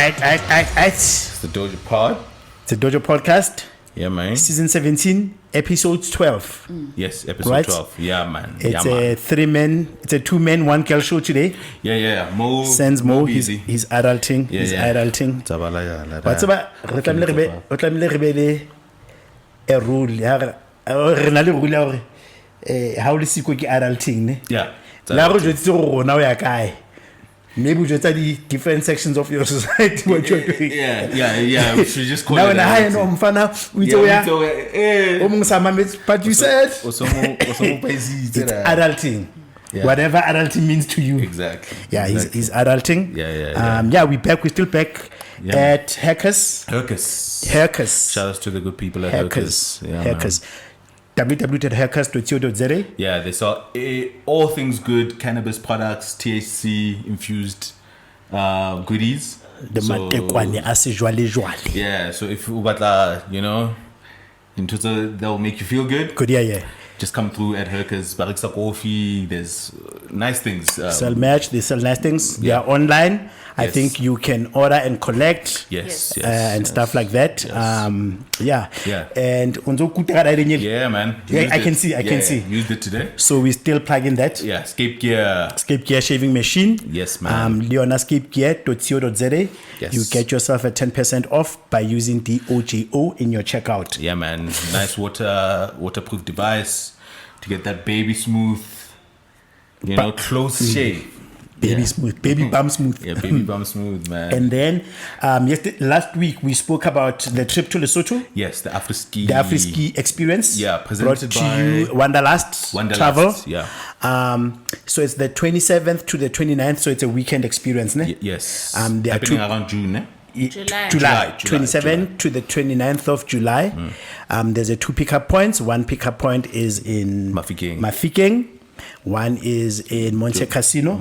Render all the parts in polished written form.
It's the Dojo Pod. It's a Dojo podcast. Yeah, man. Season 17, episode 12. Yes, episode Right? 12. Yeah, man. It's yeah, a it's a 2-man, 1-girl show today. Yeah. Mo. Sends Mo, he's busy. adulting. Yeah, he's yeah. adulting. Tabala, What's about re tlamehile re be le a rule ya re na le rule ya hore ha o le siko ke adulting ne. Yeah. La go jwetsa go rona o ya kae. Maybe you just the different sections of your society what you're doing. Yeah. We should just call Now it. when I know mfana uitoya but you said it's adulting. Yeah. Whatever adulting means to you. Exactly. Yeah, exactly. he's adulting. Yeah. We're still back at Hackers. Shout out to the good people at Hackers. Yeah, Hackers. www.hackers.co.za. Yeah, they sell all things good, cannabis products, THC infused goodies. Yeah, so if you they'll make you feel good. Good, yeah. Just come through at Herkers, Bariksa Coffee. There's nice things. They sell nice things. They are online. I think you can order and collect. Yes. And stuff like that. Yes. And yeah, man. I can see. Used it today. So we're still plugging that. Yeah, Scape Gear shaving machine. Yes, man. leonascapegear.co.za. Yes. You get yourself a 10% off by using the OJO in your checkout. Yeah, man. Nice waterproof device to get that baby smooth, close shave. Baby bum smooth. Yeah, baby bum smooth, man. And then last week we spoke about the trip to Lesotho. Yes, the after-ski experience. Yeah, presented brought by to you Wanderlust Travel. Yeah. So it's the 27th to the 29th, so it's a weekend experience, ne? Yes. They happening around June, ne? July 27th to the 29th of July. There's 2 pickup points. One pickup point is in Mafikeng. One is in Monte Cassino.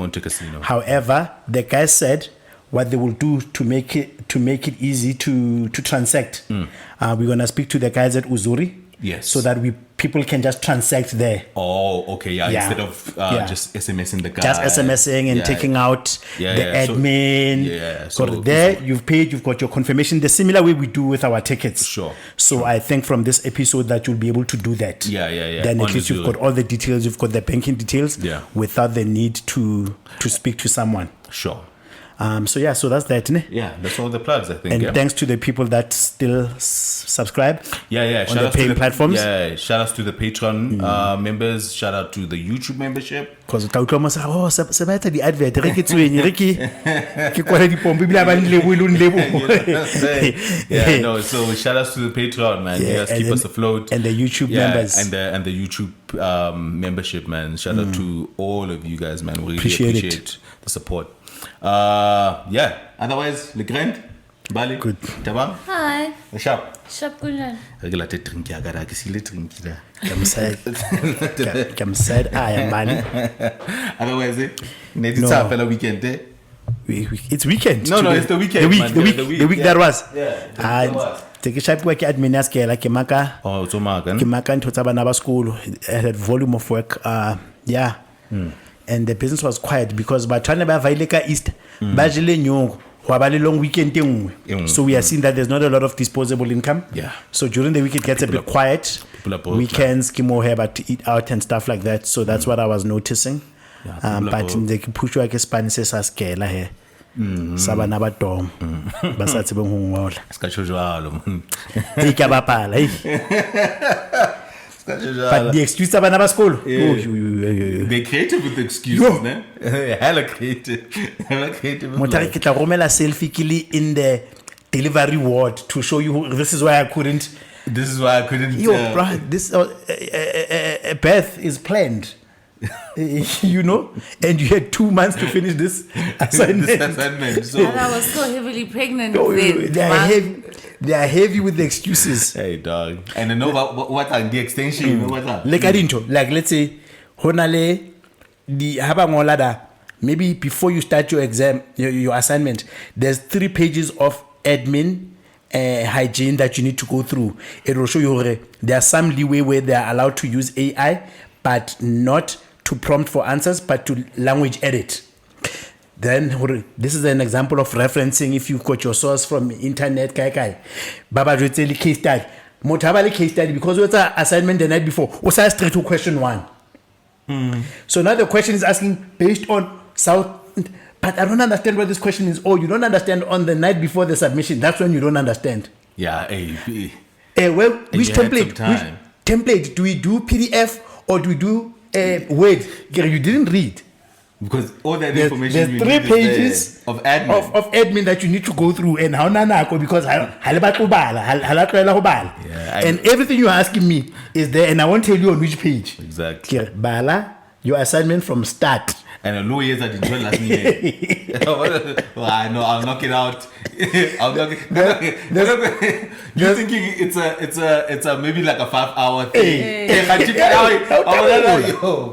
However, the guys said what they will do to make it easy to transact. We're gonna speak to the guys at Uzuri. Yes. So that people can just transact there. Oh, okay, yeah. Instead of just SMSing the guy. Just SMSing and taking out the admin. So there you've paid, you've got your confirmation, the similar way we do with our tickets. Sure. So I think from this episode that you'll be able to do that. Yeah. Then at least you've got all the details, you've got the banking details without the need to speak to someone. Sure. So that's that, ne? Yeah, that's all the plugs, I think. And thanks to the people that still subscribe. Yeah. On the paying platforms. Yeah, shout outs to the Patreon members. Shout out to the YouTube membership. Because the Sebaita the advert. So shout outs to the Patreon, man. You guys keep us afloat. And the YouTube members. And the YouTube membership, man. Shout out to all of you guys, man. We really appreciate the support. Otherwise, le grand Bali. Good. Tabang? Hi. Sharp Kunjan. Regular drink ya gara kisile drink da. I'm sad. I am Bali. Otherwise, it's a fellow weekend. It's weekend. No, it's the weekend. The week that was. Yeah. Take a sharp work admin as like Kimaka. Oh, so Magan. Kimaka and Totabanaba school had volume of work. And the business was quiet because by trying to buy Vaileka East, Bajile Nyong, Wabali long weekend. So we are seeing that there's not a lot of disposable income. Yeah. So during the week it gets a bit quiet. Weekends, Kimo have to eat out and stuff like that. So that's what I was noticing. But in the push work Spanish as Kela here. Sabana Batom. Basatse Bongwall. But the excuse of another school. They're creative with the excuses, ne? Hella creative. Motari kita romela selfie kili in the delivery ward to show you this is why I couldn't. Yo, bro, this birth is planned. And you had 2 months to finish this assignment. So, and I was so heavily pregnant. They are heavy with the excuses. Hey, dog. And I know what are the extension? Like let's say, honale the habangolada. Maybe before you start your exam, your assignment, there's 3 pages of admin hygiene that you need to go through. It will show you there are some leeway where they are allowed to use AI, but not to prompt for answers, but to language edit. Then this is an example of referencing if you've got your source from internet. Baba Jwetseli case study. Motabali case study because what's our assignment the night before? What's our straight to question 1? So now the question is asking based on South. But I don't understand what this question is. Oh, you don't understand on the night before the submission. That's when you don't understand. Yeah. Well, which template? Which template? Do we do PDF or do we do Word? You didn't read. Because all that information there's 3 pages of admin. Of admin that you need to go through, and how nanako because and everything you're asking me is there, and I won't tell you on which page. Exactly. Bala, your assignment from start. And a lawyers that didn't last me. I know, I'll knock it out. You're thinking it's a maybe like a 5-hour thing.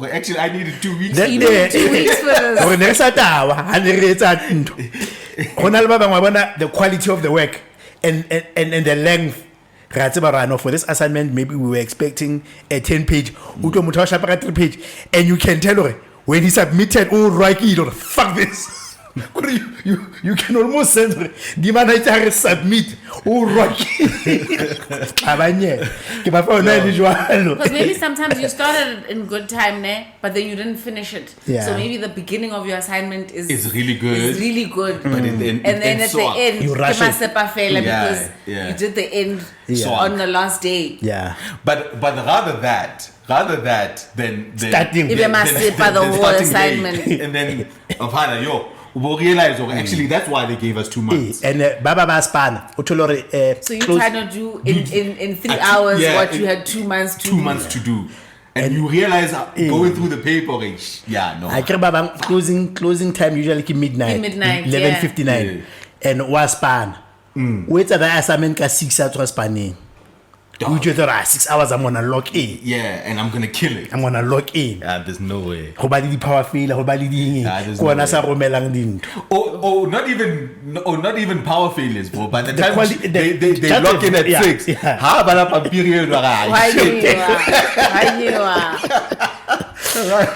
But actually I needed 2 weeks. 2 weeks for this. The quality of the work and the length. For this assignment, maybe we were expecting a 10-page, 3-page, and you can tell her when he submitted, fuck this. You can almost sense the man I submit. Because maybe sometimes you started in good time there, but then you didn't finish it. Yeah. So maybe the beginning of your assignment is really good. But then at the end, you rush it. Because you did the end on the last day. Yeah. But rather that than starting the whole assignment. And then we'll realize actually that's why they gave us 2 months. And Baba Baspan, so you try to do in 3 hours what you had 2 months to 2 months to do. And you realize going through the paper, I care about closing time usually midnight. 11:59. And Waspan. Wait at the assignment 6 hours spanning. You just 6 hours I'm gonna log in. Yeah, and I'm gonna kill it. I'm gonna log in. There's no way. The power fail, not even power failures, bro. By the time they log in at 6. How about a period?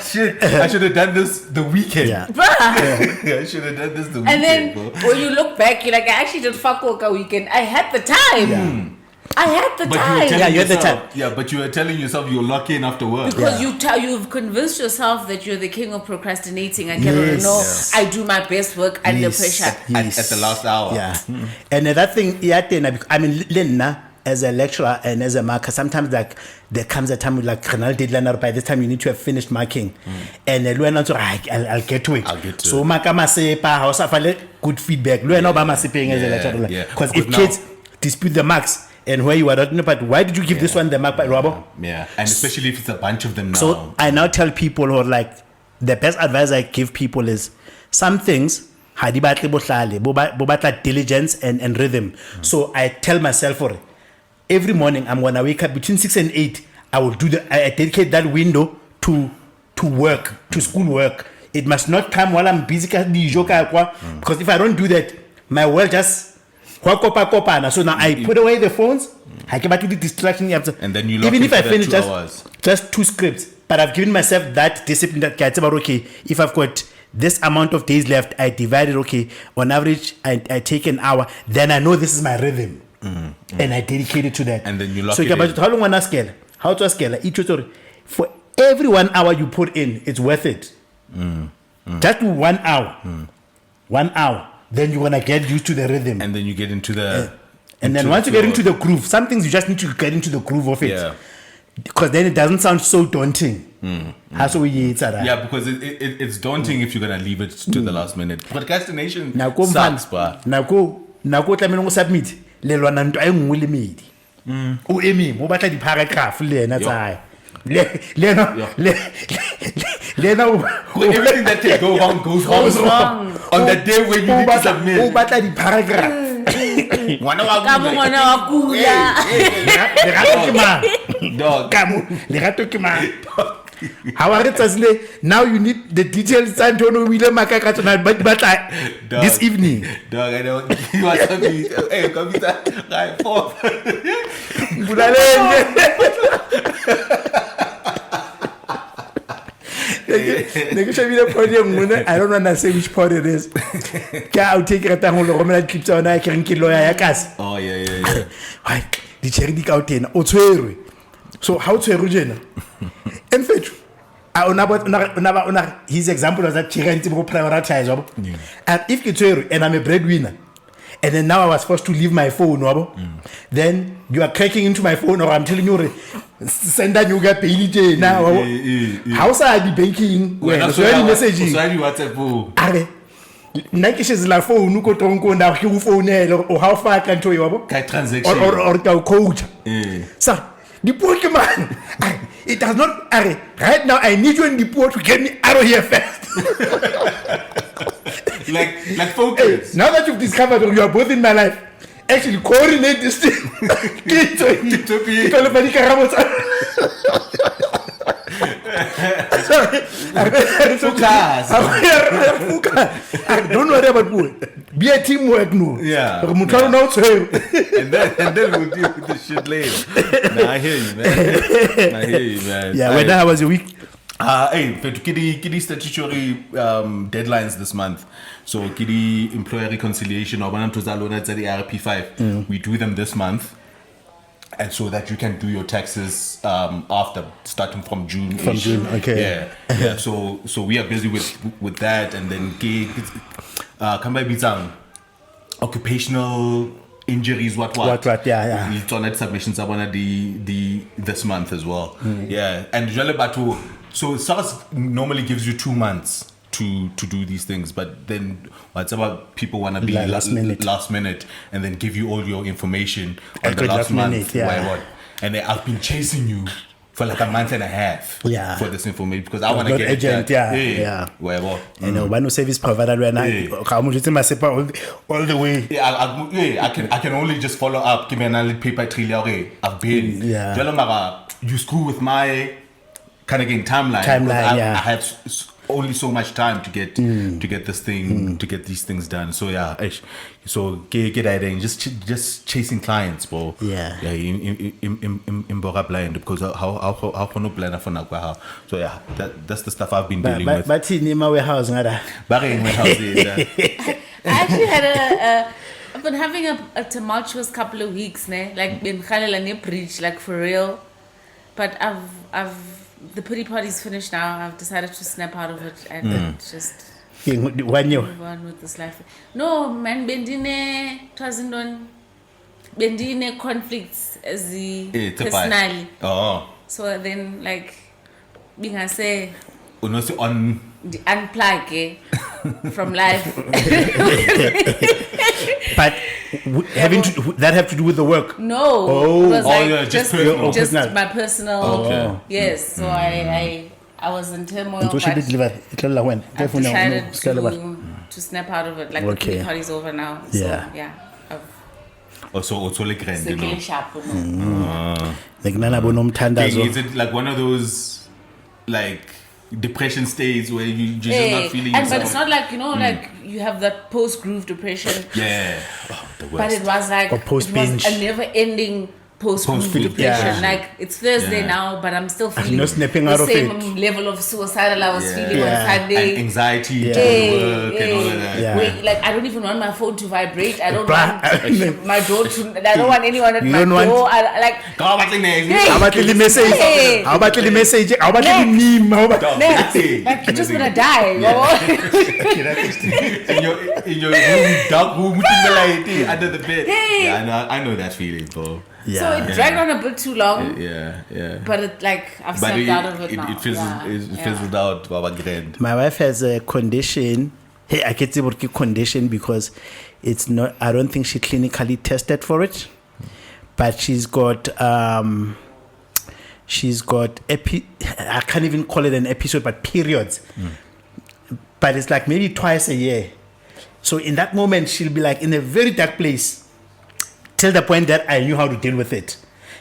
Shit, I should have done this the weekend. I should have done this the weekend. And then when you look back, you're like, I actually did fuck work a weekend. I had the time. I had the time. You had the time. Yeah, but you were telling yourself you'll lock in after work. Because you've convinced yourself that you're the king of procrastinating. I cannot know. I do my best work under pressure. At the last hour. Yeah. And that thing, I mean, Lena, as a lecturer and as a marker, sometimes like there comes a time with like deadline, by this time you need to have finished marking. And I'll get to it. So good feedback. As a lecturer. Because if kids dispute the marks, and where you are not, but why did you give this one the mark by Robo? Yeah, and especially if it's a bunch of them now. So I now tell people who are like, the best advice I give people is some things, diligence and rhythm. So I tell myself, every morning I'm gonna wake up between 6 and 8. I will I dedicate that window to work, to school work. It must not come while I'm busy because if I don't do that, my world just. So now I put away the phones. I came back to the distraction. And then you lock even if I finish 2 hours. just 2 scripts, but I've given myself that discipline that it's about if I've got this amount of days left, I divide it. On average, I take an hour. Then I know this is my rhythm, and I dedicate it to that. And then you lock it in. How long wanna scale? How to scale? For every 1 hour you put in, it's worth it. Just 1 hour. 1 hour. Then you're gonna get used to the rhythm, and then you get into the. And then once you get into the groove, some things you just need to get into the groove of it. Yeah. Because then it doesn't sound so daunting. Yeah, because it's daunting if you're gonna leave it to the last minute. Procrastination sucks, bro. Now submit. Lelwana nto ay ngwe le medi. O emi mo batla di paragraph le ena tsa. Everything that can go wrong goes wrong. On the day when you need to submit. O batla di paragraph. Ngwana wa kula. Dog. Lerato ke mang? How are it now you need the details this evening. Dog, I know you are talking. Hey, come here. Right, four. I don't want to say which part it is. I'll take it at Roman clips on I can kill lawyer. Oh, yeah. Why? The charity out in Otsweri. So, how to origin? In fact, his example was that charity will prioritize. And if it's and I'm a breadwinner, and then now I was forced to leave my phone, then you are cracking into my phone, or I'm telling you, send a new guy pay now. How's I be banking? Well, so any messaging. So I do WhatsApp. Nakishes la phone, no tonko na ki phone or how far can to you? Transaction or coach. So the poor man, it does not. Right now, I need you in the poor to get me out of here fast. like focus. Now that you've discovered you are both in my life, actually coordinate this thing. Don't worry about boy. Be a teamwork, no. Yeah. And then we'll deal with the shit later. Nah, I hear you, man. Yeah, when how was your week? Hey, for Kidi statutory deadlines this month. So Kidi employer reconciliation or one to Zalona the RP5. We do them this month. And so that you can do your taxes after starting from June. From June, okay. Yeah. So we are busy with that, and then come by Bizang, occupational injuries, what. Yeah. It's on that submissions. I wanna the this month as well. Yeah, and so SARS normally gives you 2 months to do these things, but then what's about people want to be last minute and then give you all your information on the last month, and I've been chasing you for like a month and a half for this information because I want to get agent, wherever. You know, one service provider all the way. I can only just follow up. Give me another paper trail. I've been. You screw with my kind of timeline. I have only so much time to get this thing to get these things done. So so get idea just chasing clients, bro. In Bora blind because how can no plan for now. So that's the stuff I've been dealing with. But in my warehouse, I actually had I've been having a tumultuous couple of weeks, like been preach, like for real. But I've the pity party's finished now. I've decided to snap out of it and just move on with this life. No, man, bendine conflicts as the personally. Oh. So then, like, being I say, on the unplug from life. But that have to do with the work? No. It was just personal. my personal. Okay. Yes. So I was in turmoil. I've decided to snap out of it. Like the pity party's over now. So yeah. Also like grand, you know. Is it like one of those like depression states where you're just not feeling yourself? But it's not like, you know, like you have that post-groove depression. Yeah. The worst. But it was like it was a never-ending post-groove depression. Like it's Thursday now, but I'm still feeling the same level of suicidal I was feeling on Sunday. And anxiety to work and all of that. Wait, like I don't even want my phone to vibrate. I don't want my door to. I don't want anyone at my door. How about the message? How about the meme? Like you're just gonna die. In your room, dark room, under the bed. Yeah, I know that feeling, bro. Yeah. So it dragged on a bit too long. Yeah. But I've stepped out of it now. It fizzled out. My wife has a condition. Hey, I can't say what condition because it's not. I don't think she clinically tested for it. But she's got I can't even call it an episode, but periods. But it's like maybe twice a year. So in that moment, she'll be like in a very dark place. Till the point that I knew how to deal with it.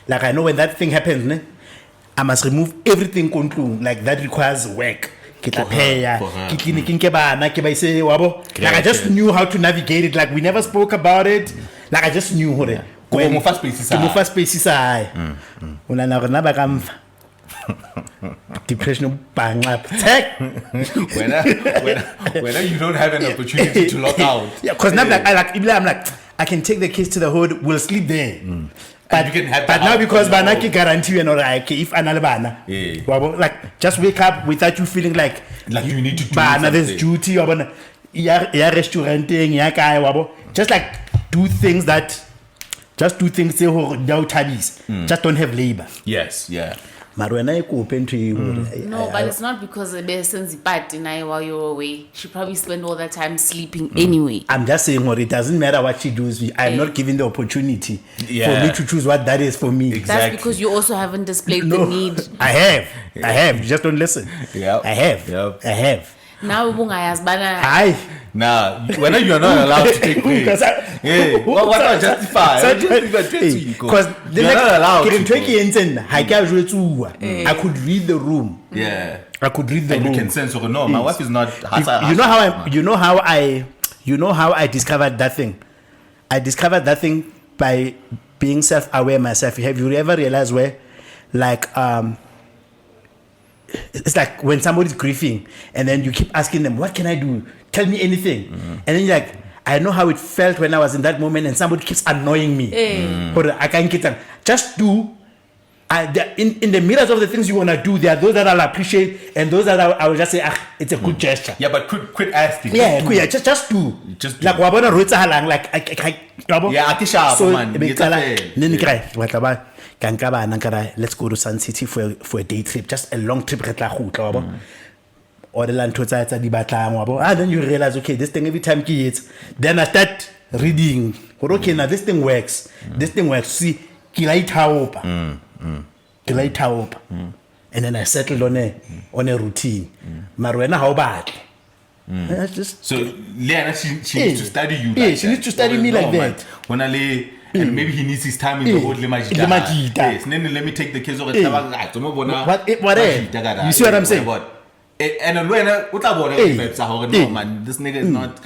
Like I know when that thing happens, I must remove everything like that requires work. Like I just knew how to navigate it. Like we never spoke about it. Like I just knew how to. Depression bang up. Tsek. Whether you don't have an opportunity to lock out. Yeah, because now I'm like, I can take the kids to the hood, we'll sleep there. But, you can have but now because banaki guarantee and like if analabana, like just wake up without you feeling like you need to do something. There's duty or yeah restauranting yeah guy just like do things just don't have labor. Yes, yeah. Marwena open to you. No, but it's not because the person's bad while you're away. She probably spent all that time sleeping anyway. I'm just saying, it doesn't matter what she does. I'm not giving the opportunity for me to choose what that is for me. Exactly. That's because you also haven't displayed the need. I have. You just don't listen. Yeah. I have. Now, Now, when you're not allowed to take breaks. What not justify? Because you're not allowed to. I could read the room. Yeah. I could read the room. And you can sense, no, my wife is not. You know how I discovered that thing? I discovered that thing by being self-aware myself. Have you ever realized where, like, it's like when somebody's grieving and then you keep asking them, what can I do? Tell me anything. And then you're like, I know how it felt when I was in that moment and somebody keeps annoying me. Or I can't get them. Just do. In the mirrors of the things you want to do, there are those that I'll appreciate and those that I will just say, it's a good gesture. Yeah, but quit asking. Just do. Just do. Like, wabona rotsa halang, like, let's go to Sun City for a day trip, just a long trip. Or the land then you realize, okay, this thing every time then I start reading. Okay, now this thing works. See, and then I settled on a routine. Marwena, how bad? So Liana, she needs to study you. Yeah, she needs to study me like that. When I lay, and maybe he needs his time in the road. Yes, then let me take the kids over. You see what I'm saying? And when man, this nigga is not.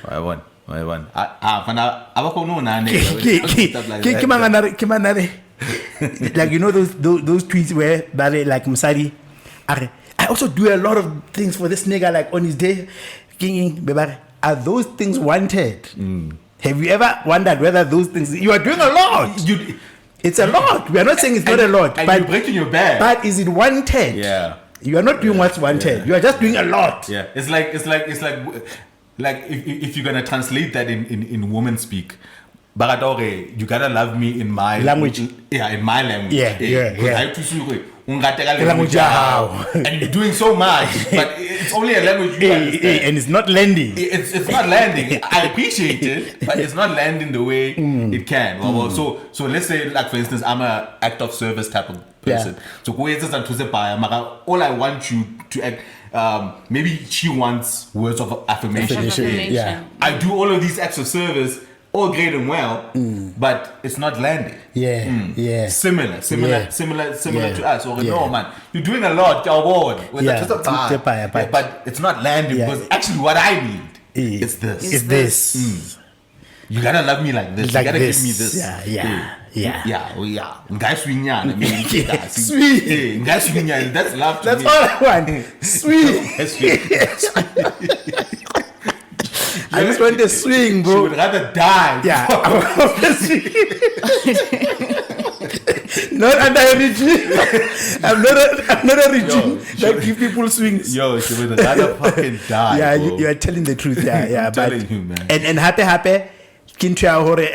I won. Like, you know those tweets where that like Musari, I also do a lot of things for this nigga, like on his day. Are those things wanted? Have you ever wondered whether those things you are doing a lot? It's a lot. We are not saying it's not a lot, but but you're breaking your back. But is it wanted? Yeah. You are not doing what's wanted. You are just doing a lot. Yeah. It's like if you're gonna translate that in woman speak. Baradore, you gotta love me in my language. Yeah, in my language. Yeah. And you're doing so much, but it's only a language you understand. And it's not landing. It's not landing. I appreciate it, but it's not landing the way it can. So let's say, like, for instance, I'm an act of service type of person. So all I want you to act. Maybe she wants words of affirmation. Yeah. I do all of these acts of service. All great and well, but it's not landing. Similar to us. Or no, man, you're doing a lot, but it's not landing because actually what I need is this. Is this. You gotta love me like this. Like you gotta this. give me this. Yeah. Guys, Sweet. That's love to That's me. all I want. Sweet. I just want to swing, bro. She would rather die. Yeah. Not under a regime. I'm not a regime that give people swings. Yo, she would rather fucking die. Yeah, bro. you are telling the truth. Yeah. I'm telling you, man. And happy. Kintra hore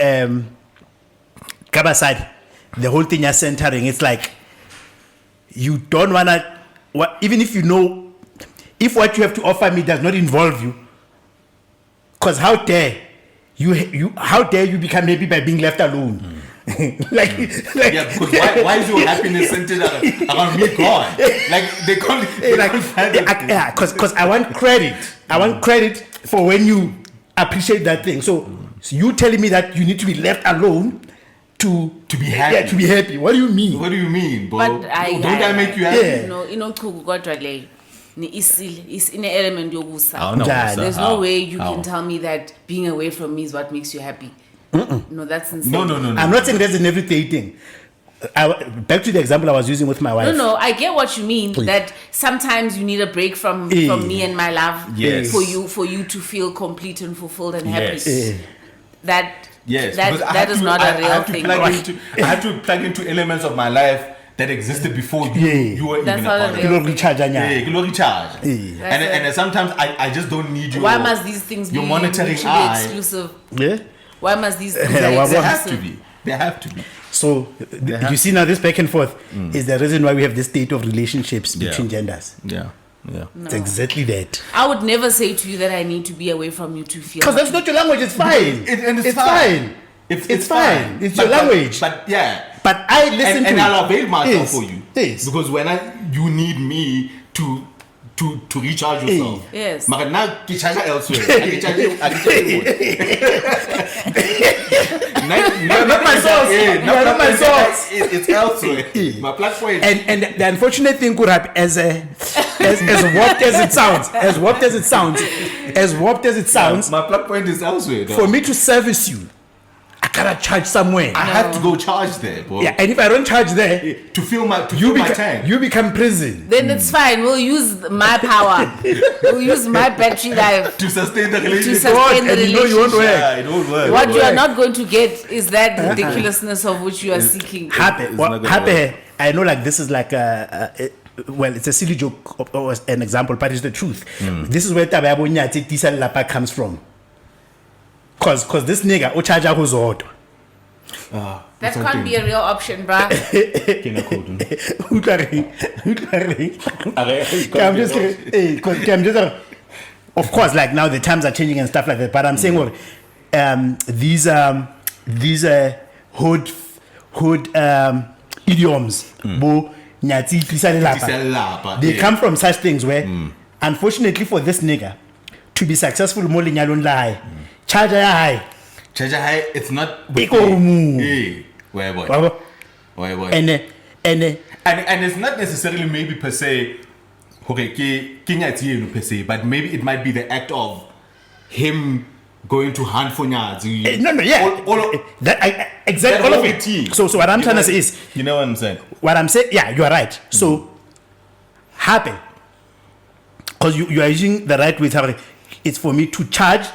Kabasad. The whole thing you're centering. It's like you don't wanna. Even if you know, if what you have to offer me does not involve you. Because how dare you become happy by being left alone? Like because why is your happiness centered around me gone? Like they can't because I want credit. I want credit for when you appreciate that thing. So you telling me that you need to be left alone to be happy. Yeah, to be happy. What do you mean? What do you mean, bro? But don't I make you happy? Yeah. You know, is in an element yogusa. There's no way you can tell me that being away from me is what makes you happy. No, that's insane. No. I'm not saying that's in every dating. back to the example I was using with my wife. No, I get what you mean. Please. That sometimes you need a break from me and my love. Yes. For you to feel complete and fulfilled and happy. Yes. That Yes, that, because that is not a real thing. I have to plug into elements of my life that existed before you were That's even not a a part of real it. Recharge. Recharge. And sometimes I just don't need your. Why must these things be your monitoring mutually eye exclusive? Yeah. Why must these things be They have exclusive? to be. They have to be. So you see now this back and forth is the reason why we have this state of relationships between genders. Yeah. It's exactly that. I would never say to you that I need to be away from you to feel. Because that's not your language. It's fine. It's fine. It's fine. It's your language. But yeah. But I listen to and you. I'll avail myself Yes. for you. Yes. Because when you need me to recharge yourself. Yes. But now you charge elsewhere. I charge you. Not my source. Not my source. It's elsewhere. My platform. And the unfortunate thing could happen as warped as it sounds. As warped as it sounds. My plug point is elsewhere. Though. For me to service you, I gotta charge somewhere. I have to go charge there, bro. Yeah, and if I don't charge there, to fill my tank. You become prison. Then it's fine. We'll use my power. We'll use my battery life to sustain the relationship. sustain the and you know you won't work. Yeah, it won't work. What you are not going to get is that ridiculousness of which you are seeking. Happy. I know, like this is like well, it's a silly joke or an example, but it's the truth. This is where Tabayabo Nyati Tisa Lapa comes from. Cause this nigga Ochaja who's odd. That can't be a real option, bruh. Of course, like now the times are changing and stuff like that. But I'm saying, well, these hood idioms, bo nyati tisa lelapa, they come from such things where, unfortunately for this nigga, to be successful, more linyalon lie, charge high. Charge high. It's not. Where boy? And it's not necessarily maybe per se. Okay, per se, but maybe it might be the act of him going to hunt for nyadzi. Exactly. All of it. So what I'm trying to say is, you know what I'm saying. What I'm saying, yeah, you are right. So happy, because you are using the right with her. It's for me to charge.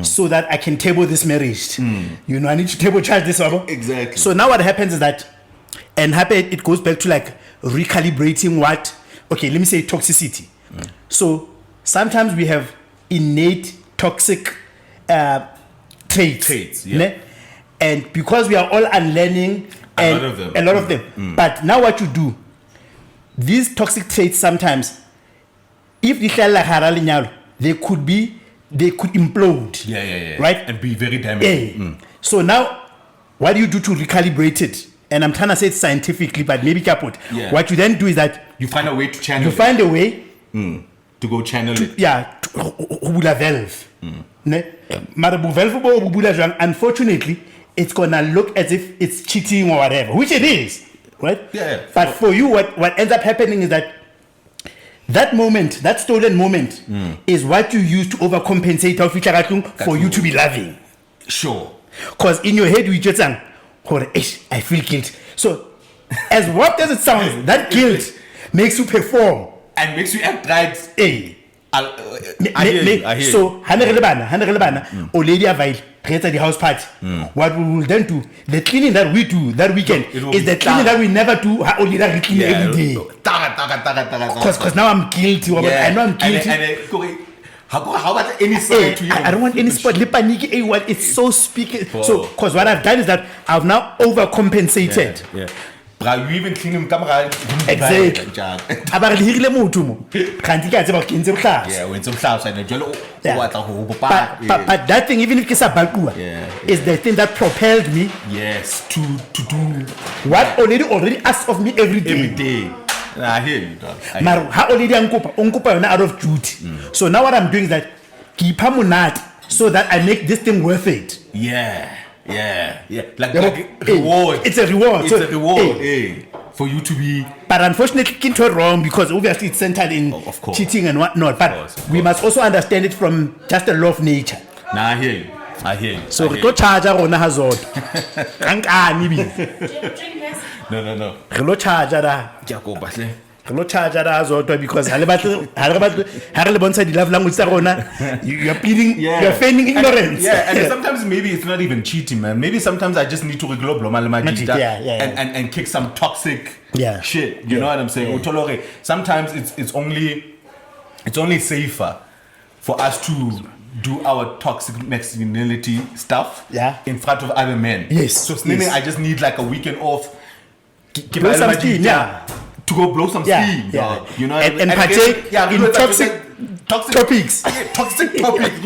So that I can table this marriage. You know, I need to table charge this. Exactly. So now what happens is that, and happy, it goes back to like recalibrating what, okay, let me say toxicity. So sometimes we have innate toxic traits. Yeah. And because we are all unlearning a lot of them. But now what you do, these toxic traits sometimes, if they could implode. Yeah. Right? And be very damaging. So now, what do you do to recalibrate it? And I'm trying to say it scientifically, but maybe kaput. Yeah. What you then do is that you find a way to channel you find a way to go channel it. Yeah, to valve. Unfortunately, it's gonna look as if it's cheating or whatever, which it is, right? Yeah. But for you, what ends up happening is that moment, that stolen moment, is what you use to overcompensate for you to be loving. Sure. Because in your head, you just say, I feel guilt. So, as warped as it sounds, that guilt makes you perform. And makes you act right. I hear you. So, Hana lady avail, create the house party. What we will then do, the cleaning that we do that weekend is the cleaning that we never do. Only that we clean every day. Because now I'm guilty. I know I'm guilty. How about any spot to you? I don't want any spot. It's so speaking. So, because what I've done is that I've now overcompensated. Yeah. Bra, you even clean him camera. Exactly. But that thing, even if it's a balkua, is the thing that propelled me. Yes, to do what already asked of me every day. I hear you, dog. How already unkupa out of duty. So now what I'm doing is that keep munat so that I make this thing worth it. Yeah. Like reward. It's a reward. It's a reward. For you to be. But unfortunately, it's wrong because obviously it's centered in cheating and whatnot. But we must also understand it from just the law of nature. Nah, I hear you. I hear you. So re tlo charger rona ha zoto. Kankani bi. No. Re lo charger da. Ke a kopa hle. Re lo charger da zoto because ha re le bontsha di love language tsa rona. You are pleading, you are feigning ignorance. And sometimes maybe it's not even cheating, man. Maybe sometimes I just need to reglow and kick some toxic shit. You know what I'm saying? Utolore. Sometimes it's only safer for us to do our toxic masculinity stuff in front of other men. Yes. So I just need like a weekend off. Blow some steam, to go blow some steam. You know, and partake in toxic topics. Toxic topics.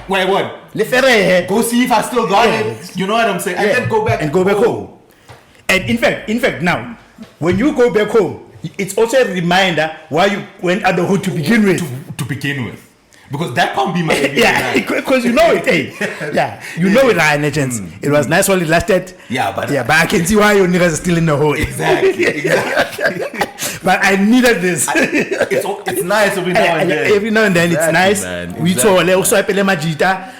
Wait, what? Go see if I still got it. You know what I'm saying? And then go back home. And in fact, now when you go back home, it's also a reminder why you went at the hood to begin with. To begin with. Because that can't be my because you know it, you know it, Ryan Legends. It was nice while it lasted. But I can see why your niggas are still in the hole. Exactly. But I needed this. It's nice every now and then. Every now and then it's nice. We saw also apele majita.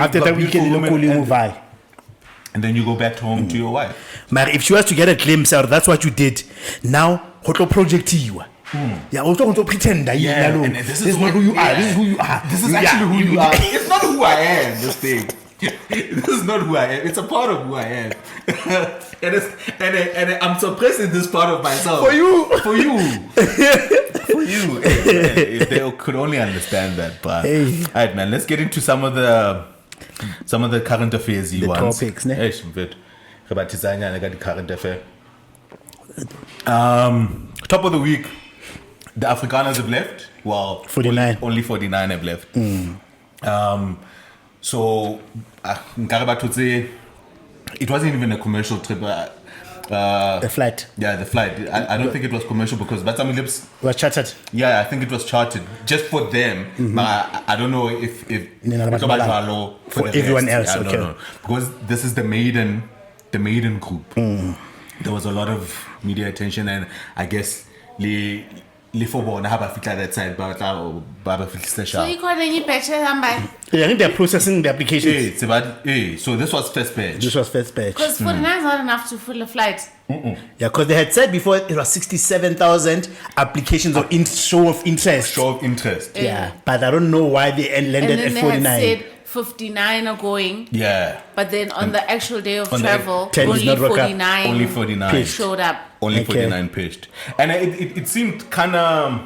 After the weekend, and then you go back home to your wife. But if she was to get a glimpse out, that's what you did. Now, hoto project you. Yeah, also pretend that and this is not who you are. This is who you are. This is actually who you are. It's not who I am. This thing. This is not who I am. It's a part of who I am. and I'm suppressing this part of myself. For you. For you. If they could only understand that. But all right, man. Let's get into some of the current affairs. The topics, ne? The current affair. Top of the week, the Afrikaners have left. Well, 49. Only 49 have left. So, it wasn't even a commercial trip. The flight. Yeah, the flight. I don't think it was commercial because Batsami Lips was chartered. Yeah, I think it was chartered just for them. I don't know if for everyone else. Okay. No. Because this is the maiden group. There was a lot of media attention, and I guess that side, so you got any batches? I think they're processing the applications. So this was first batch. Because 49 is not enough to fill a flight. Yeah, because they had said before it was 67,000 applications of show of interest. Yeah, but I don't know why they landed at 49. They had said 59 are going. Yeah. But then on the actual day of travel, only 49 showed up. Only 49 pitched. And it seemed kind of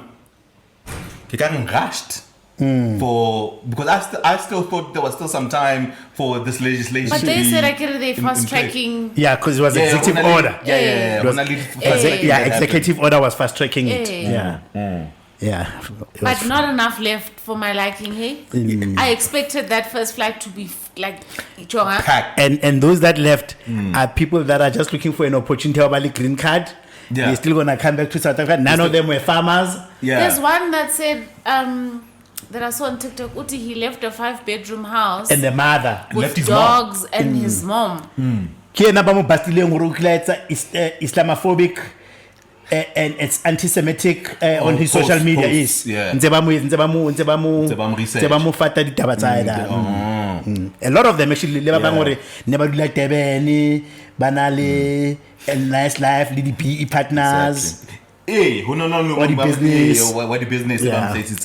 rushed. Because I still thought there was still some time for this legislation. But they said they fast tracking. Yeah, because it was executive order. Executive order was fast tracking it. Yeah. But not enough left for my liking, hey? I expected that first flight to be like packed. And those that left are people that are just looking for an opportunity about a green card. Yeah. They're still gonna come back to South Africa. None of them were farmers. Yeah. There's one that said that I saw on TikTok, Uti, he left a 5-bedroom house. And the mother. With left his dogs and his mom. Islamophobic and it's anti-Semitic on his social media. Yes. Yeah. A lot of them actually never do like banale and nice life, little PE partners. Hey, what the business?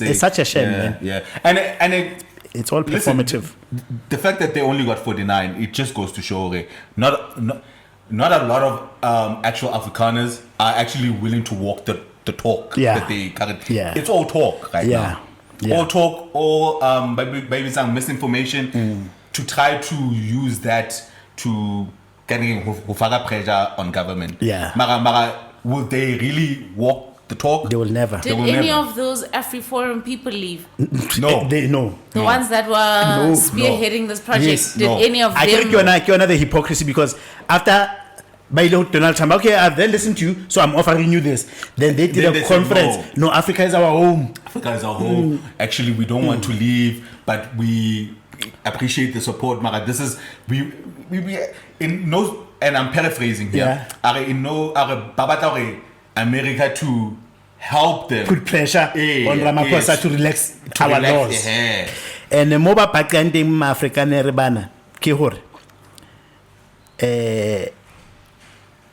It's such a shame, man. Yeah, and it's all performative. Listen, the fact that they only got 49, it just goes to show not a lot of actual Afrikaners are actually willing to walk the talk that they currently. Yeah. It's all talk right now. Yeah. All talk, all maybe some misinformation to try to use that to getting pressure on government. Yeah. Mara, will they really walk the talk? They will never. Did any of those AfriForum people leave? No. The ones that were spearheading this project, yes, did any of them? I think you're another hypocrisy because after Donald Trump, okay, I've then listened to you, so I'm offering you this. Then they did a conference. No, Africa is our home. Actually, we don't want to leave, but we appreciate the support. Mara, this is we in no and I'm paraphrasing here. Are America to help them put pressure on Ramaphosa to relax our laws. And the mobile background in African Rebana, Kihor.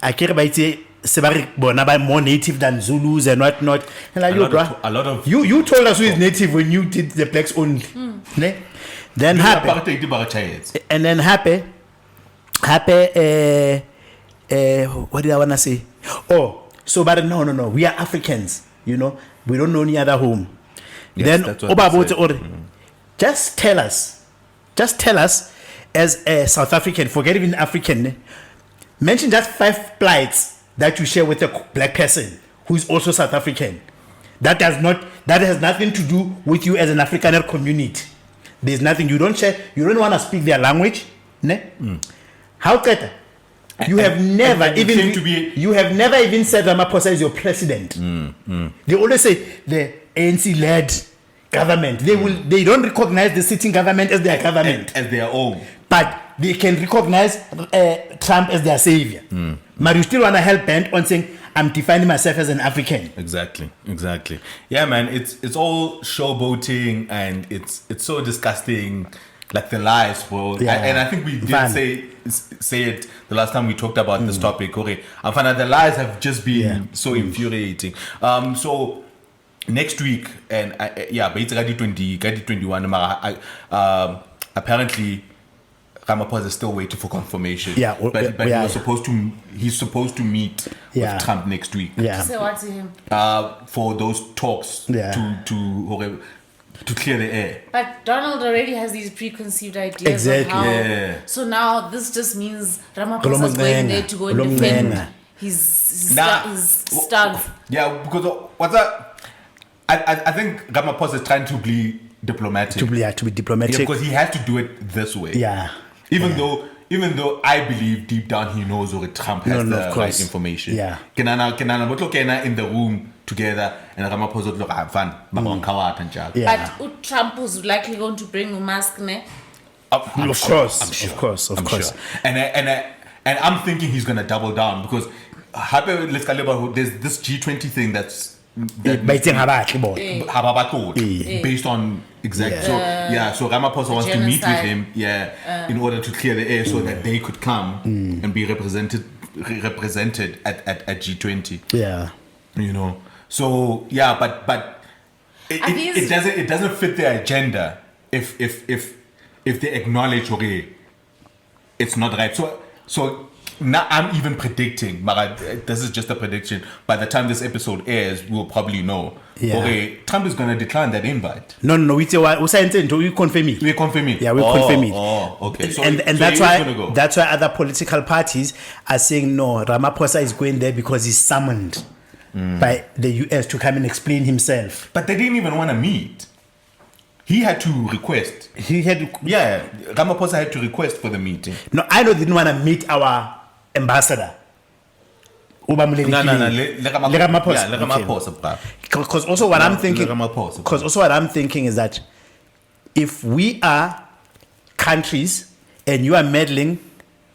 I care about it. Sebari Bonaba more native than Zulus and whatnot. And like a lot of you told us who is native when you did the blacks only. Then happy. And then happy. What did I wanna say? Oh, so but no. We are Africans, you know. We don't know any other home. Yes, then just tell us as a South African, forget even African. Mention just 5 plights that you share with a black person who is also South African. That has nothing to do with you as an Afrikaner community. There's nothing you don't share. You don't want to speak their language, ne? How can you have never even said Ramaphosa is your president. They always say the ANC-led government. They don't recognize the sitting government as their government, as their own. But they can recognize Trump as their savior. But you still want to help band on saying, I'm defining myself as an African. Exactly. Yeah, man, it's all showboating and it's so disgusting. Like the lies, bro. And I think we did say it the last time we talked about this topic. Okay, I find that the lies have just been so infuriating. So next week, and basically 2021. Apparently, Ramaphosa is still waiting for confirmation. But he's supposed to meet with Trump next week. So what to him? For those talks to clear the air. But Donald already has these preconceived ideas of how. So now this just means Ramaphosa is going there to go and defend his stuff. Yeah, because what's that? I think Ramaphosa is trying to be diplomatic. To be diplomatic. Yeah, because he has to do it this way. Even though I believe deep down he knows or Trump has the right information. Kenana in the room together and Ramaphosa look have fun. But Trump was likely going to bring a mask, ne? Of course. Sure. And I'm thinking he's gonna double down because there's this G20 thing that's based on exactly. So Ramaphosa wants to meet with him in order to clear the air so that they could come and be represented at G20. You know. So but it doesn't fit their agenda if they acknowledge it's not right. So now I'm even predicting, but this is just a prediction. By the time this episode airs, we'll probably know. Trump is going to decline that invite. No. We confirm it. We confirm it. Yeah, we confirm it. Okay. So, and that's why other political parties are saying no. Ramaphosa is going there because he's summoned by the US to come and explain himself. But they didn't even want to meet. He had to request. Ramaphosa had to request for the meeting. No, I know they didn't want to meet our ambassador. Ramaphosa. Because also what I'm thinking is that if we are countries and you are meddling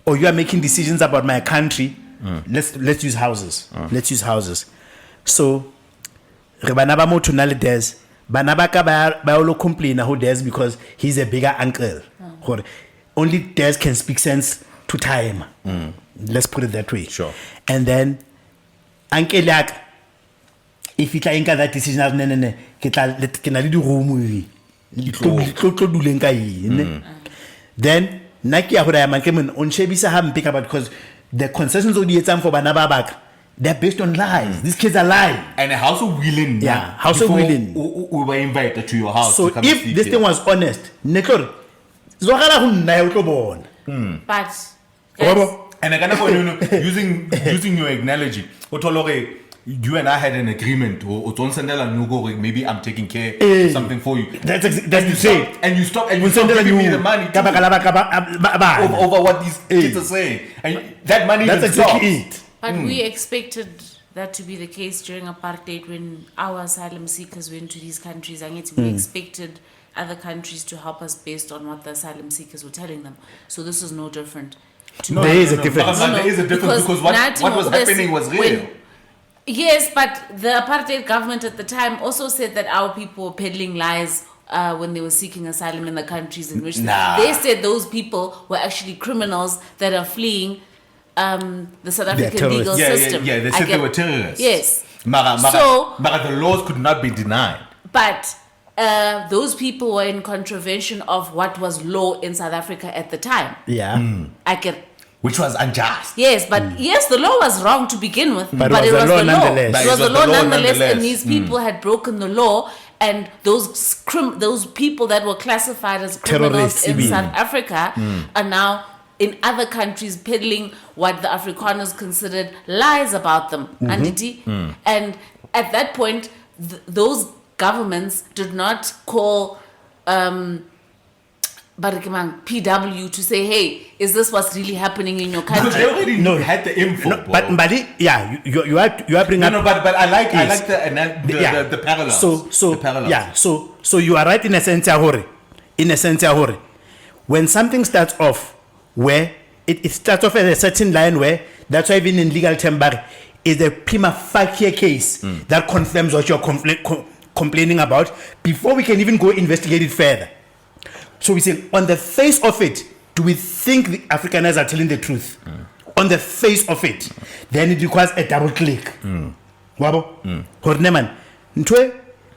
or you are making decisions about my country, let's use houses. Let's use houses. So Rebanaba Motunali Des Banabaka Baolo complain who Des because he's a bigger uncle. Only Des can speak sense to time. Let's put it that way. Sure. And then Uncle Yak, if you can that decision, then Naki Ahurayama came on Shebisa haven't picked up because the concessions of the time for Banababak, they're based on lies. These kids are lying. And a house of willing. House of willing. We were invited to your house. So to come if this thing was honest, Nekor, but and again, using your analogy, you and I had an agreement. Maybe I'm taking care of something for you. That's the same. And you stop and you stop giving me the money over what these kids are saying. And that money that's exactly it. But we expected that to be the case during apartheid when our asylum seekers went to these countries. And yet we expected other countries to help us based on what the asylum seekers were telling them. So this is no different. There is a difference. There is a difference because what was happening was real. Yes, but the apartheid government at the time also said that our people were peddling lies when they were seeking asylum in the countries in which they said those people were actually criminals that are fleeing the South African legal system. Yeah, they said they were terrorists. Yes. But the laws could not be denied. But those people were in contravention of what was law in South Africa at the time. Yeah. Which was unjust. Yes, but yes, the law was wrong to begin with. But it was the law nonetheless. It was the law nonetheless, and these people had broken the law, and those people that were classified as criminals in South Africa are now in other countries peddling what the Afrikaners considered lies about them. And at that point, those governments did not call PW to say, hey, is this what's really happening in your country? They already had the info. No, but Mbali, yeah, you are bringing up. No, but I like the parallels. The parallels. Yeah, so you are right in a sense, Ahore. When something starts off where it starts off at a certain line where that's why even in legal term is a prima facie case that confirms what you're complaining about before we can even go investigate it further. So we say, on the face of it, do we think the Afrikaners are telling the truth? On the face of it, then it requires a double click.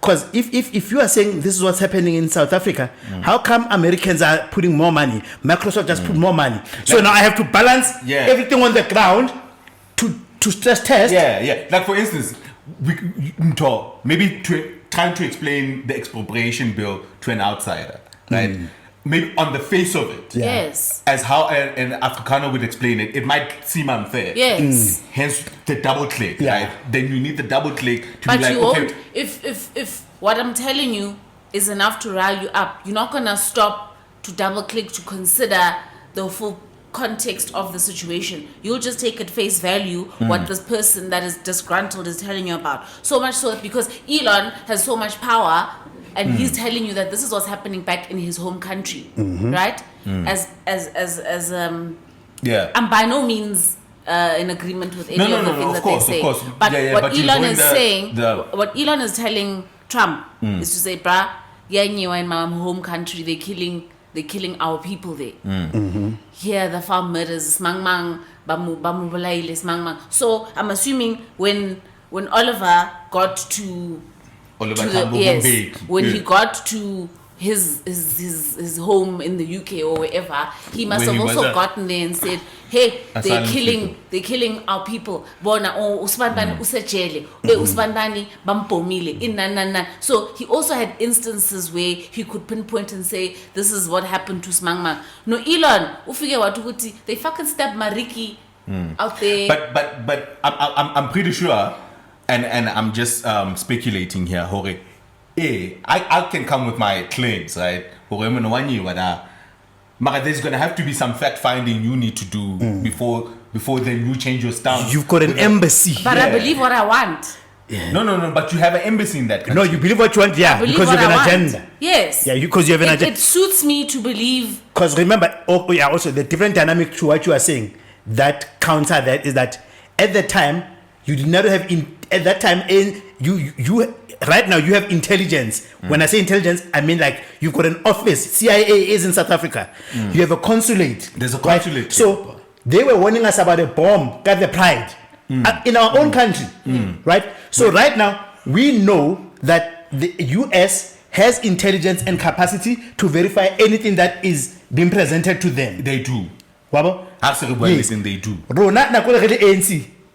Because if you are saying this is what's happening in South Africa, how come Americans are putting more money? Microsoft just put more money. So now I have to balance everything on the ground to stress test. Yeah. Like for instance, maybe trying to explain the expropriation bill to an outsider, right? Maybe on the face of it, yes, as how an Afrikaner would explain it, it might seem unfair. Yes, hence the double click, right? Then you need the double click to but be like, you okay. Won't, if what I'm telling you is enough to rile you up, you're not gonna stop to double click to consider the full context of the situation. You'll just take at face value what this person that is disgruntled is telling you about. So much so that because Elon has so much power and he's telling you that this is what's happening back in his home country, right? I'm by no means in agreement with any of the things that they say. But what Elon is saying, what Elon is telling Trump is to say, brah, in my home country, they're killing our people there. Here, the farm murders, mang, so I'm assuming when Oliver got to he got to his home in the UK or wherever, he must have also gotten there and said, hey, they're killing our people. Bona usbandani usejele, usbandani bampomile, in. So he also had instances where he could pinpoint and say, this is what happened to Smangmang. No, Elon, ufike watukuti, they fucking stabbed Mariki out there. But I'm pretty sure, and I'm just speculating here, Hore. I can come with my claims, right? But there's gonna have to be some fact finding you need to do before then you change your stance. You've got an embassy. But I believe what I want. Yeah. No, but you have an embassy in that country. No, you believe what you want, because you have an agenda. Yes. Yeah, because you have an agenda. It suits me to believe. Because remember, also the different dynamic to what you are saying, that counter that is that at the time, you did not have, at that time, you right now you have intelligence. When I say intelligence, I mean like you've got an office. CIA is in South Africa. You have a consulate. There's a consulate. Right? So they were warning us about a bomb, got the pride in our own country, right? So right now we know that the US has intelligence and capacity to verify anything that is being presented to them. They do. Wabo? Absolutely, yes. They do.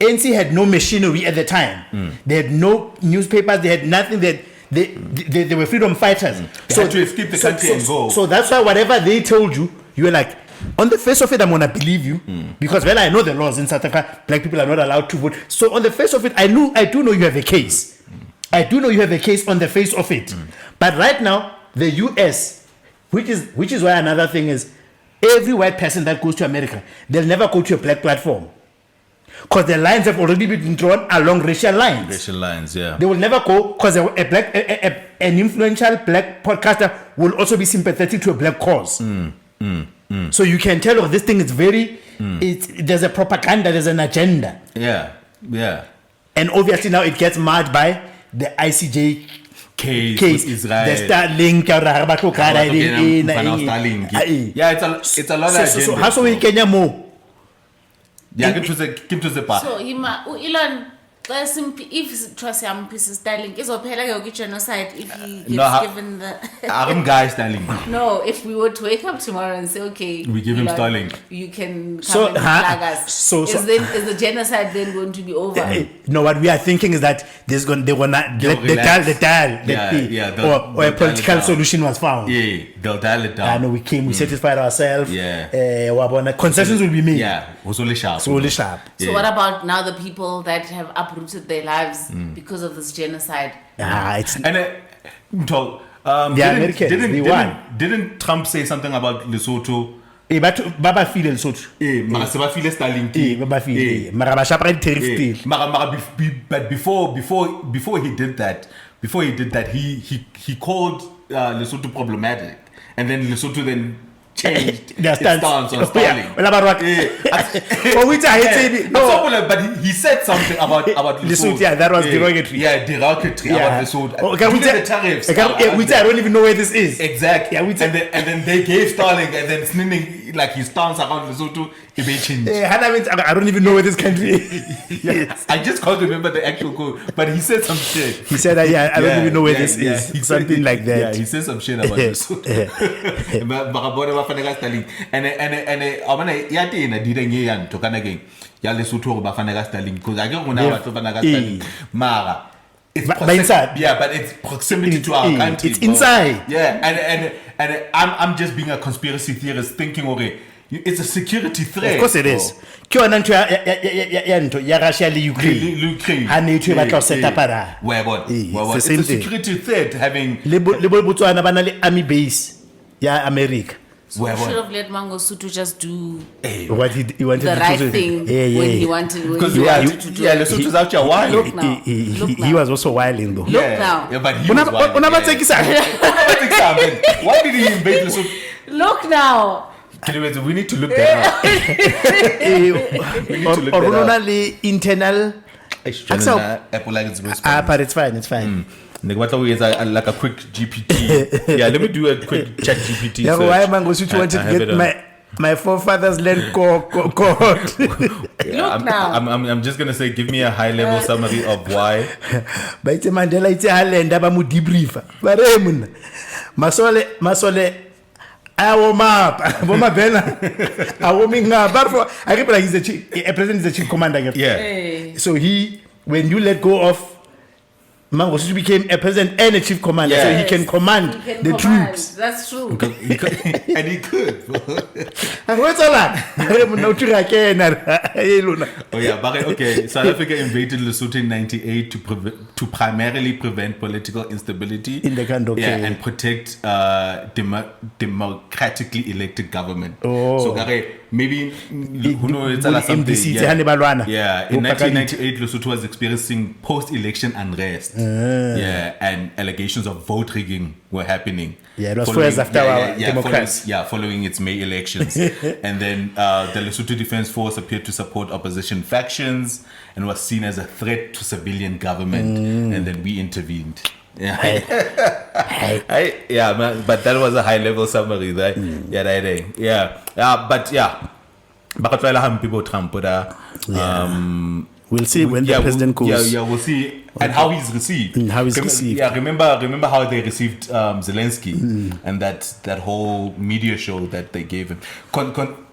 ANC had no machinery at the time. They had no newspapers. They had nothing. They were freedom fighters. They had to escape the country and go. So that's why whatever they told you, you were like, on the face of it, I'm gonna believe you because I know the laws in South Africa. Black people are not allowed to vote. So on the face of it, I do know you have a case. I do know you have a case on the face of it. But right now, the US, which is why another thing is, every white person that goes to America, they'll never go to a black platform. Because the lines have already been drawn along racial lines. Racial lines, yeah. They will never go because an influential black podcaster will also be sympathetic to a black cause. So you can tell, this thing is very, there's a propaganda, there's an agenda. Yeah. And obviously now it gets marred by the ICJ case with Israel. The Starlink. Yeah, it's a lot of agenda. So how so we Kenya more? Yeah, give to the part. So Elon, if Trust Mrs. Starlink is a genocide if he gets given the I'm guy Starlink. No, if we were to wake up tomorrow and say, okay, we give him Starlink, you can come and flag us. Is the genocide then going to be over? No, what we are thinking is that they will not or a political solution was found. Yeah, they'll dial it down. I know we satisfied ourselves. Yeah, concessions will be made. Yeah, was only sharp. So Yeah. What about now the people that have uprooted their lives because of this genocide? Didn't Trump say something about Lesotho? Baba feel Lesotho. But before he did that, he called Lesotho problematic, and then Lesotho then changed its stance on Starlink. But he said something about Lesotho. Yeah, that was derogatory. Yeah, derogatory about Lesotho. The tariffs. I don't even know where this is. Exactly. And then they gave Starlink, and then Snimming, like his stance around Lesotho, it may change. I don't even know where this country is. I just can't remember the actual code, but he said some shit. He said, I don't even know where this is. He something said, like that. Yeah, he said some shit about Lesotho. And I mean, yati didn't yan to kind again. Ya Lesotho ba fana Starlink because I don't know what to fana Starlink. Mara. It's inside. Yeah, but it's proximity to our country. It's inside. Yeah, and I'm just being a conspiracy theorist thinking, okay, it's a security threat. Of course it is. Russia Ukraine. It's a security threat having army base. Yeah, America. So should have let Mangosuthu just do what he wanted the right thing when he wanted. Because Lesotho was actually wild. Look now. He was also wilding though. Look now. Yeah, but he was wild. Why did he invade Lesotho? Look now. Anyways, we need to look that up. Originally internal. But it's fine. Like a quick GPT. Yeah, let me do a quick chat GPT. Yeah, why Mangosuthu wanted to get my forefathers land court. Look now. I'm just gonna say, give me a high level summary of why. But Mandela it's a land abamu debrief. Baremun. Masole I warm up. I warming up. But I remember he's a president is the chief commander. Yeah. Hey. So when you let go of Mangosuthu became a president and a chief commander, so he can command the troops. That's true. And he could. What's all that? Oh yeah, but okay. South Africa invaded Lesotho in '98 to primarily prevent political instability in the country. Yeah, and protect democratically elected government. Oh. So maybe who knows? Yeah. In 1998, Lesotho was experiencing post-election unrest. Yeah, and allegations of vote rigging were happening. Yeah, it was 4 years after our democracy. Following its May elections. And then the Lesotho Defense Force appeared to support opposition factions and was seen as a threat to civilian government. And then we intervened. Yeah, but that was a high-level summary, right? But people Trump, we'll see when the president goes. Yeah, we'll see. And how he's received. Yeah, remember how they received Zelensky and that whole media show that they gave him.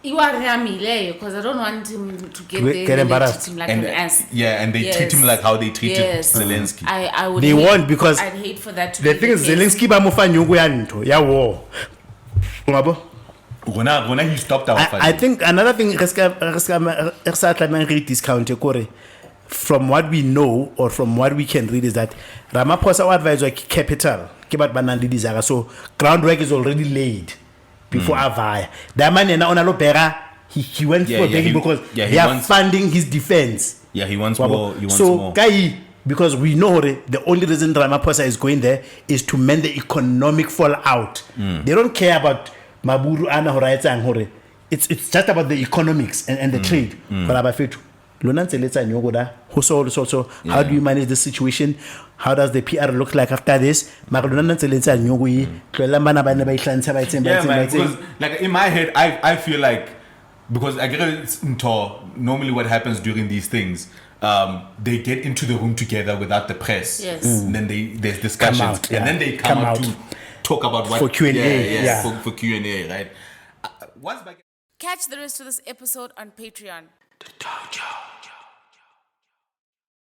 You are because I don't want him to get embarrassed. Treat him like an ass. Yeah, and they treat him like how they treated Zelensky. I would. They won't because I'd hate for that to the thing is Zelensky war. When he stopped our fight. I think another thing from what we know or from what we can read is that Ramaphosa advised like capital. So groundwork is already laid before Avaya. That man he went for begging because they are funding his defense. Yeah, he wants more. So because we know the only reason Ramaphosa is going there is to mend the economic fallout. They don't care about maburu ana hore a etsang hore it's just about the economics and the trade hore ba fethu lona ntse letsa nyoko da so how do you manage this situation, how does the PR look like after this mara lona ntse letsa nyoko yi tloela bana ba ne ba ihlantsha ba itseng because like in my head I feel like because I get it's normally what happens during these things they get into the room together without the press and then there's discussions and then they come out to talk about what for Q&A for Q&A, right? Catch the rest of this episode on Patreon. The Dojo.